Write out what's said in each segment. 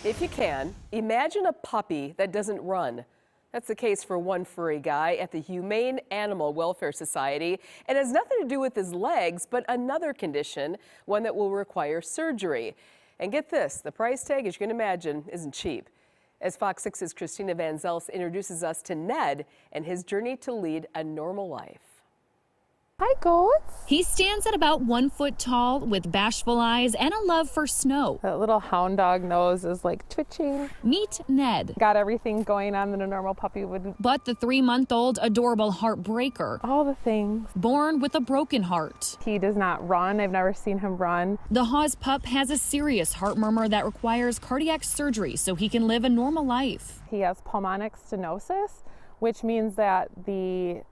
If you can, imagine a puppy that doesn't run. That's the case for one furry guy at the Humane Animal Welfare Society. It has nothing to do with his legs, but another condition, one that will require surgery. And get this, the price tag, as you can imagine, isn't cheap. As Fox 6's Christina Van Zelst introduces us to Ned and his journey to lead a normal life. Hi, Goats. He stands at about 1 foot tall with bashful eyes and a love for snow. That little hound dog nose is like twitching. Meet Ned. Got everything going on that a normal puppy would. But the 3-month-old adorable heartbreaker. All the things. Born with a broken heart. He does not run. I've never seen him run. The Haws pup has a serious heart murmur that requires cardiac surgery so he can live a normal life. He has pulmonic stenosis, which means that the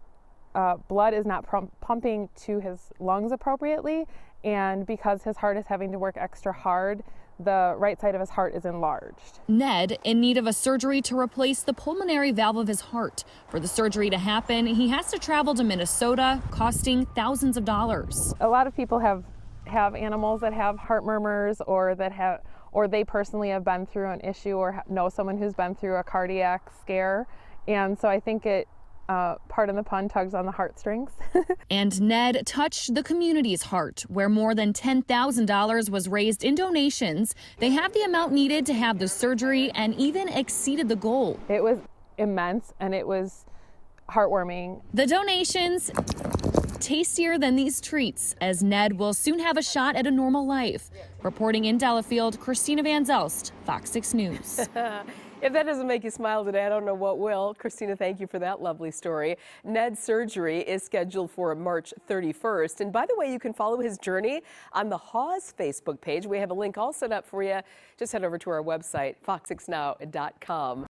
blood is not pumping to his lungs appropriately, and because his heart is having to work extra hard, the right side of his heart is enlarged. Ned, in need of a surgery to replace the pulmonary valve of his heart. For the surgery to happen, he has to travel to Minnesota, costing thousands of dollars. A lot of people have animals that have heart murmurs, or they personally have been through an issue or know someone who's been through a cardiac scare, and so I think it pardon the pun, tugs on the heartstrings. And Ned touched the community's heart, where more than $10,000 was raised in donations. They have the amount needed to have the surgery and even exceeded the goal. It was immense and it was heartwarming. The donations tastier than these treats, as Ned will soon have a shot at a normal life. Reporting in Delafield, Christina Van Zelst, Fox 6 News. If that doesn't make you smile today, I don't know what will. Christina, thank you for that lovely story. Ned's surgery is scheduled for March 31st. And by the way, you can follow his journey on the Haws Facebook page. We have a link all set up for you. Just head over to our website, fox6now.com.